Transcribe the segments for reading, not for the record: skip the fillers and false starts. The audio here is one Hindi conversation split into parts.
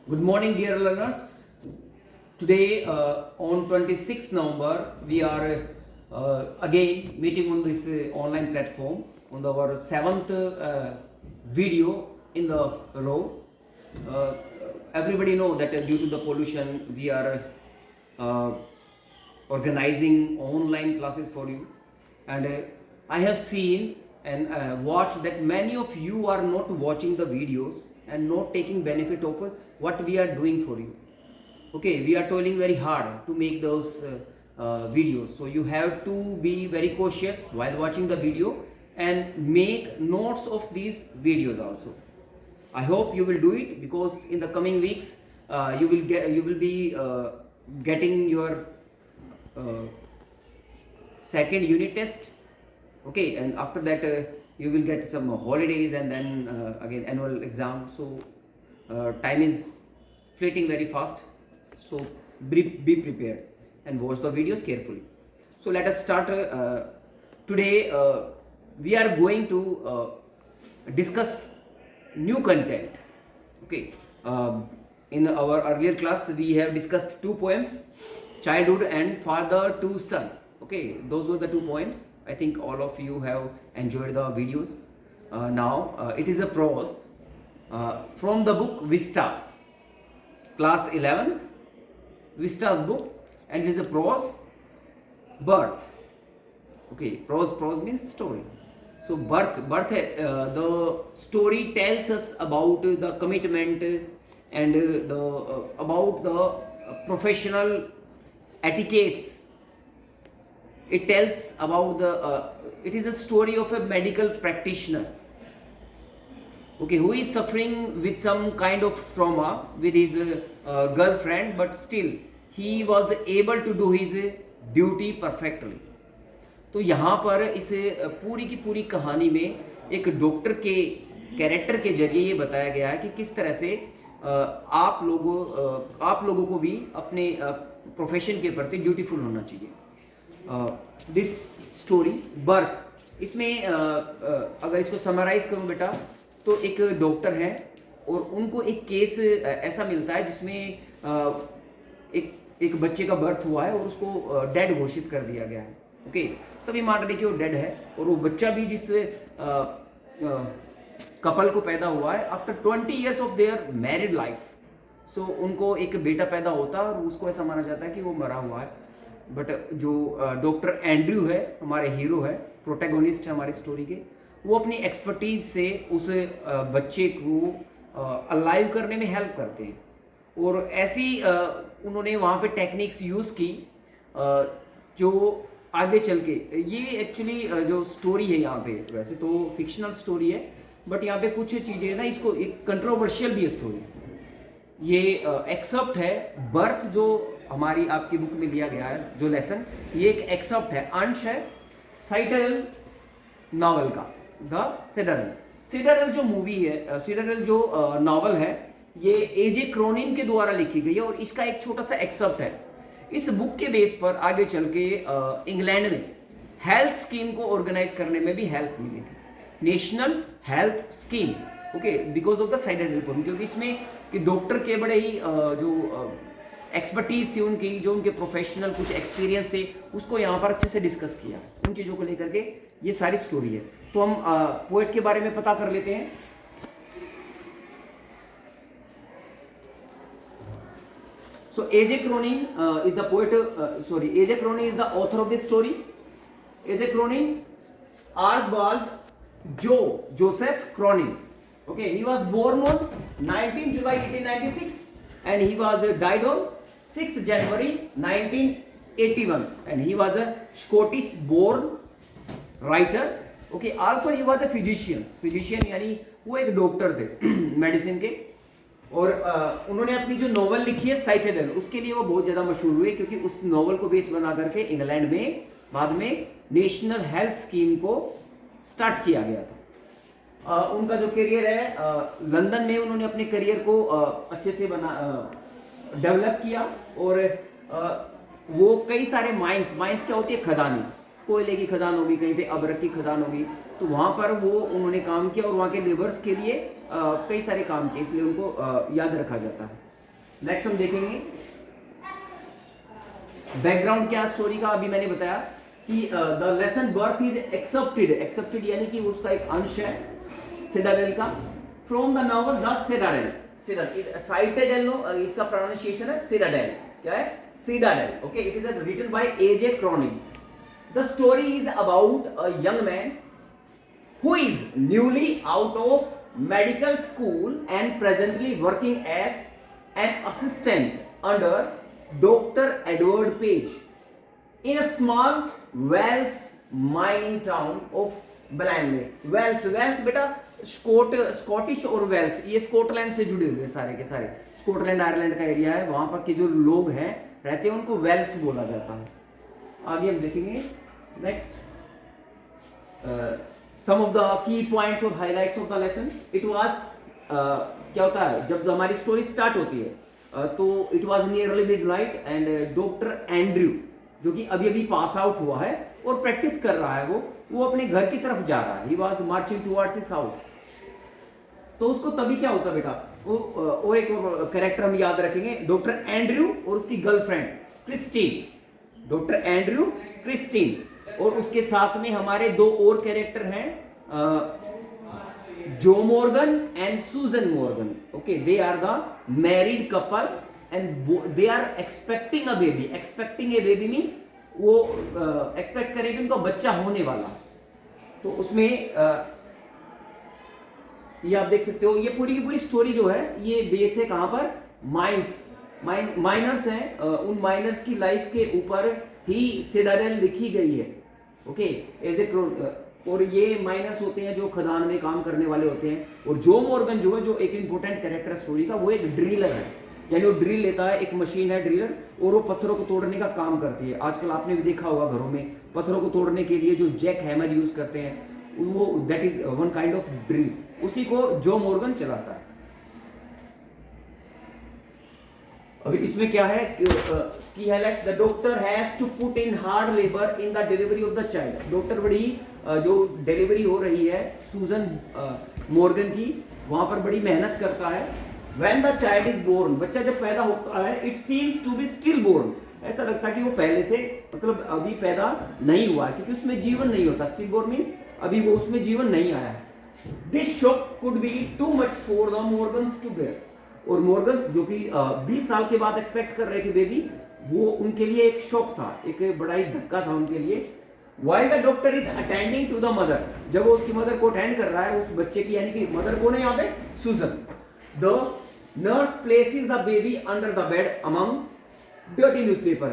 Good morning, dear learners. Today, on 26th November, we are again meeting on this online platform on our seventh video in the row. Uh, Everybody know that due to the pollution, we are uh, organizing online classes for you, and I have seen and watched that many of you are not watching the videos and not taking benefit of what we are doing for you. Okay, we are toiling very hard to make those videos, so you have to be very cautious while watching the video and make notes of these videos also. I hope you will do it, because in the coming weeks you will be getting your uh, second unit test. Okay, and after that you will get some holidays, and then again annual exam. So time is fleeting very fast, so be prepared and watch the videos carefully. So let us start. Today we are going to discuss new content. Okay, in our earlier class we have discussed two poems, childhood and father to son. Okay, those were the 2 poems. I think all of you have enjoyed the videos. Now it is a prose from the book Vistas, class 11th, Vistas book, and it is a prose, birth. Okay, prose means story. So birth the story tells us about the commitment and the about the professional etiquettes. It tells about the it is a story of a medical practitioner, okay, who is suffering with some kind of trauma with his girlfriend, but still he was able to do his duty perfectly. तो यहाँ पर इस पूरी की पूरी कहानी में एक डॉक्टर के कैरेक्टर के जरिए ये बताया गया है कि किस तरह से आप लोगों को भी अपने प्रोफेशन के प्रति ड्यूटीफुल होना चाहिए. दिस स्टोरी बर्थ, इसमें अगर इसको समराइज करूं बेटा, तो एक डॉक्टर है और उनको एक केस ऐसा मिलता है जिसमें एक बच्चे का बर्थ हुआ है और उसको डेड घोषित कर दिया गया है. ओके, सभी मान रहे कि वो डेड है, और वो बच्चा भी जिस कपल को पैदा हुआ है after 20 years of their married life, so उनको एक बेटा पैदा होता है और उसको ऐसा माना जाता है कि वो मरा हुआ है. बट जो डॉक्टर एंड्रयू है, हमारे हीरो है, प्रोटैगोनिस्ट है हमारी स्टोरी के, वो अपनी एक्सपर्टीज से उस बच्चे को अलाइव करने में हेल्प करते हैं. और ऐसी उन्होंने वहाँ पे टेक्निक्स यूज़ की जो आगे चल के, ये एक्चुअली जो स्टोरी है यहाँ पे, वैसे तो फिक्शनल स्टोरी है, बट यहाँ पे कुछ चीज़ें ना, इसको एक कंट्रोवर्शियल भी है स्टोरी. ये एक्सेप्ट है बर्थ जो हमारी आपकी बुक में दिया गया है जो लेसन, ये एक एक्सेप्ट है, अंश है साइटरल नॉवल का, द सिडरल. सिडरल जो मूवी है, सिडरल जो नॉवल है, ये एजे क्रोनिन के द्वारा लिखी गई है और इसका एक छोटा सा एक्सेप्ट है. इस बुक के बेस पर आगे चल के इंग्लैंड में हेल्थ स्कीम को ऑर्गेनाइज करने में भी हेल्प मिली थी, national health scheme. Okay, because of the sidereal poem, क्योंकि इसमें कि डॉक्टर के बड़े ही जो एक्सपर्टीज थी उनकी, जो उनके प्रोफेशनल कुछ एक्सपीरियंस थे, उसको यहाँ पर अच्छे से डिस्कस किया है. उन चीज़ों को लेकर के ये सारी स्टोरी है. तो हम पोएट के बारे में पता कर लेते हैं. So A.J. Cronin is the poet. A.J. Cronin is the author of this story. A.J. Cronin, Archibald Joseph Cronin. Okay, he was born on 19 July 1896, and he was died on 6th January 1981, and he was a Scottish-born writer. Okay, also he was a physician. Physician यानी वो एक डॉक्टर थे मेडिसिन के. और उन्होंने अपनी जो नॉवल लिखी है साइटेडल, उसके लिए वो बहुत ज़्यादा मशहूर हुए, क्योंकि उस नॉवल को बेस बना करके इंग्लैंड में बाद में नेशनल हेल्थ स्कीम को स्टार्ट किया गया था. उनका जो करियर है, लंदन में उन्होंने अपने करियर को अच्छे से डेवलप किया, और वो कई सारे माइंस क्या होती है, खदानी, कोयले की खदान होगी, कहीं पे अबरक की खदान होगी, तो वहाँ पर वो उन्होंने काम किया और वहाँ के लेबर्स के लिए कई सारे काम किए, इसलिए उनको याद रखा जाता है. नेक्स्ट हम देखेंगे बैकग्राउंड क्या स्टोरी का। अभी मैंने बताया कि the lesson birth is excerpted, excerpted यानी कि उसका एक अंश है सिटाडेल का, from the novel the citadel. Citadel इसका प्रोनाउंसिएशन है सिटाडेल, क्या है citadel, okay. It is written by A J Cronin. The story is about a young man who is newly out of medical school and presently working as an assistant under Dr. Edward Page in a small Welsh mining town of Blanley. Wales बेटा स्कॉटिश और वेल्स ये स्कॉटलैंड से जुड़े हुए सारे के सारे, स्कॉटलैंड आयरलैंड का एरिया है, वहां पर के जो लोग हैं रहते हैं उनको वेल्स बोला जाता है। आगे हम देखेंगे next some of the key points or highlights of the lesson. It was क्या होता है जब हमारी स्टोरी स्टार्ट होती है तो it was nearly midnight and doctor Andrew जो कि अभी अभी पास आउट हुआ है और प्रैक्टिस कर रहा है, वो अपने घर की तरफ जा रहा है। He was marching towards his house. तो उसको तभी क्या होता बेटा, वो एक और कैरेक्टर हम याद रखेंगे, डॉक्टर एंड्रयू और उसकी girlfriend Christine. Doctor Andrew Christine और उसके साथ में हमारे दो और कैरेक्टर हैं, जो Morgan and Susan Morgan, okay. They are the married couple and they are expecting a baby. Expecting a baby means वो एक्सपेक्ट करेंगे उनका बच्चा होने वाला। तो उसमें ये आप देख सकते हो, ये पूरी की पूरी स्टोरी जो है ये बेस है कहां पर, माइनर्स हैं, उन माइनर्स की लाइफ के ऊपर ही सिटाडेल लिखी गई है, ओके। एज ए और ये माइनर्स होते हैं जो खदान में काम करने वाले होते हैं। और जो मॉर्गन जो है, जो एक इंपॉर्टेंट कैरेक्टर स्टोरी का, वो एक ड्रिलर है, यानी वो ड्रिल लेता है, एक मशीन है ड्रिलर, और वो पत्थरों को तोड़ने का काम करती है। आजकल आपने भी देखा होगा घरों में पत्थरों को तोड़ने के लिए जो जैक हैमर यूज करते हैं, वो that is one kind of drill, उसी को जो मॉर्गन चलाता है। अभी इसमें क्या है कि highlights, the doctor has to put in hard labour in the delivery of the child. Doctor बड़ी जो डिलीवरी हो रही है सूजन मॉर्गन की, वहां पर बड़ी मेहनत करता है। When the child is born, बच्चा जब पैदा होता है, it seems to be stillborn, ऐसा लगता है कि वो पहले से मतलब अभी पैदा नहीं हुआ, क्योंकि उसमें जीवन नहीं होता। स्टिल बोर्न मींस अभी वो उसमें जीवन नहीं आया है। This shock could be too much for the Morgans to bear. और मॉर्गन्स जो कि 20 साल के बाद एक्सपेक्ट कर रहे थे बेबी, वो उनके लिए एक शॉक था, एक बड़ा ही धक्का था उनके लिए। While the doctor is attending to the mother, जब वो उसकी मदर को अटेंड कर रहा है उस बच्चे की, यानी कि मदर कौन है यहाँ पे, सूजन। The nurse places the baby under the bed among dirty newspaper,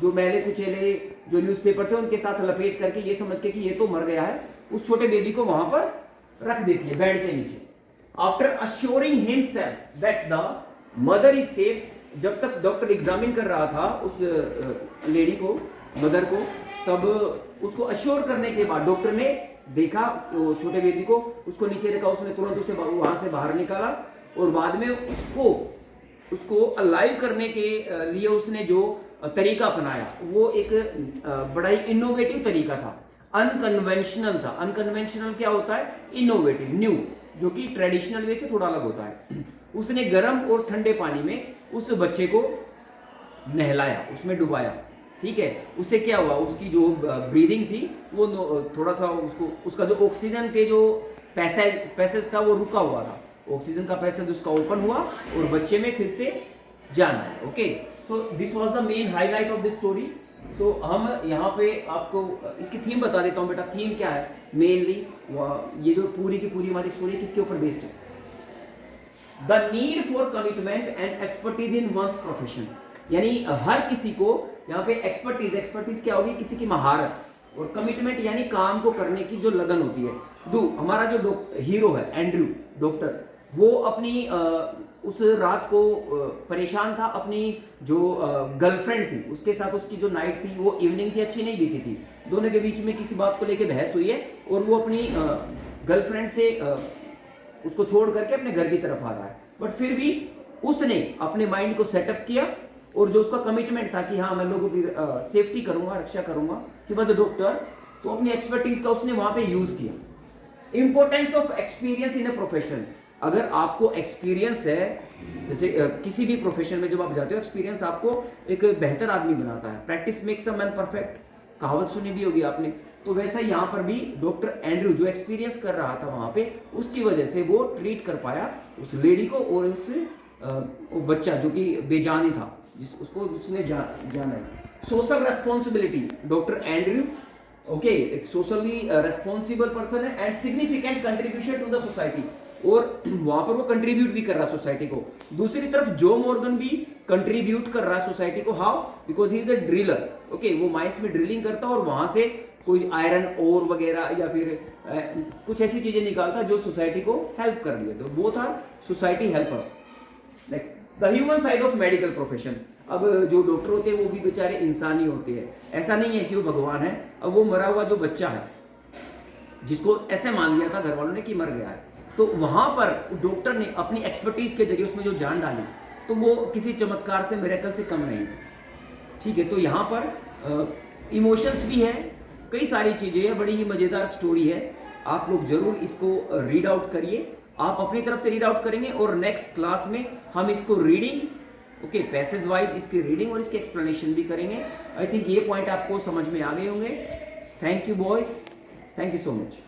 जो मैले कुचेले जो न्यूज़पेपर थे उनके साथ लपेट करके ये समझ के कि ये तो मर गया है, उस छोटे बेबी को वहां पर रख देती है बेड के नीचे। After assuring himself that the mother is safe, जब तक डॉक्टर एग्जामिन कर रहा था उस लेडी को, मदर को, तब उसको अश्योर करने के बाद डॉक्टर ने देखा तो छोटे बेबी को, उसको नीचे रखा, उसने तुरंत उसे वहां से बाहर निकाला और बाद में उसको अलाइव करने के लिए उसने जो तरीका अपनाया वो एक बड़ा ही इनोवेटिव तरीका था, अनकन्वेंशनल था। अनकन्वेंशनल क्या होता है, इनोवेटिव, न्यू, जो कि ट्रेडिशनल वे से थोड़ा अलग होता है। उसने गर्म और ठंडे पानी में उस बच्चे को नहलाया, उसमें डुबाया, ठीक है। उससे क्या हुआ, उसकी जो ब्रीदिंग थी वो थोड़ा सा उसका जो ऑक्सीजन के जो पैसेज था वो रुका हुआ था, ऑक्सीजन का पैसेज उसका ओपन हुआ और बच्चे में फिर से जान आया, okay. So this was the main highlight of this story. So हम यहाँ पे आपको इसकी थीम बता देता हूँ बेटा। थीम क्या है मेनली, ये जो पूरी की पूरी हमारी स्टोरी किसके ऊपर बेस्ड है, the need for commitment and expertise in one's profession. यानी हर किसी को यहाँ पे एक्सपर्टीज क्या होगी, किसी की महारत, और कमिटमेंट यानी काम को करने की जो लगन होती है। हमारा जो हीरो है एंड्रयू डॉक्टर, वो अपनी उस रात को परेशान था, अपनी जो गर्लफ्रेंड थी उसके साथ उसकी जो नाइट थी वो इवनिंग थी, अच्छी नहीं बीती थी, दोनों के बीच में किसी बात को लेके बहस हुई है और वो अपनी गर्लफ्रेंड से उसको छोड़ करके अपने घर की तरफ आ रहा है। बट फिर भी उसने अपने माइंड को सेटअप किया और जो उसका कमिटमेंट था कि हाँ मैं लोगों की सेफ्टी करूंगा, रक्षा करूंगा, ही वाज अ डॉक्टर, तो अपनी एक्सपर्टीज का उसने वहां पे यूज किया। Importance of experience in a profession, अगर आपको एक्सपीरियंस है, जैसे किसी भी प्रोफेशन में जब आप जाते हो, एक्सपीरियंस आपको एक बेहतर आदमी बनाता है। Practice makes a man perfect, कहावत सुनी भी होगी आपने। तो वैसा यहाँ पर भी डॉक्टर एंड्रयू जो एक्सपीरियंस कर रहा था वहाँ पे, उसकी वजह से वो ट्रीट कर पाया उस लेडी को और उस वो बच्चा जो कि बेजान ही था, उसको उसने जाना है। Social responsibility, doctor Andrew okay एक सोशली रेस्पॉन्सिबल पर्सन है and significant contribution to the society, और वहां पर वो कंट्रीब्यूट भी कर रहा है सोसाइटी को। दूसरी तरफ जो मॉर्गन भी कंट्रीब्यूट कर रहा है सोसाइटी को, how, because he is a driller. Okay वो माइंस में ड्रिलिंग करता है और वहां से कोई आयरन ओर वगैरह या फिर कुछ ऐसी चीजें निकालता जो सोसाइटी को हेल्प कर रही है। तो both our society helpers. Next, the human side of medical profession. अब जो डॉक्टर होते हैं वो भी बेचारे इंसान ही होते हैं, ऐसा नहीं है कि वो भगवान है। अब वो मरा हुआ जो बच्चा है जिसको ऐसे मान लिया था घर वालों ने कि मर गया है, तो वहां पर डॉक्टर ने अपनी एक्सपर्टीज के जरिए उसमें जो जान डाली, तो वो किसी चमत्कार से, मिरेकल से कम नहीं थी। ठीक है, तो यहाँ पर इमोशंस भी है, कई सारी चीजें हैं, बड़ी ही मजेदार स्टोरी है। आप लोग जरूर इसको रीड आउट करिए, आप अपनी तरफ से रीड आउट करेंगे और नेक्स्ट क्लास में हम इसको रीडिंग ओके पैसेज वाइज इसकी रीडिंग और इसकी एक्सप्लेनेशन भी करेंगे। आई थिंक ये पॉइंट आपको समझ में आ गए होंगे। Thank you boys, thank you so much.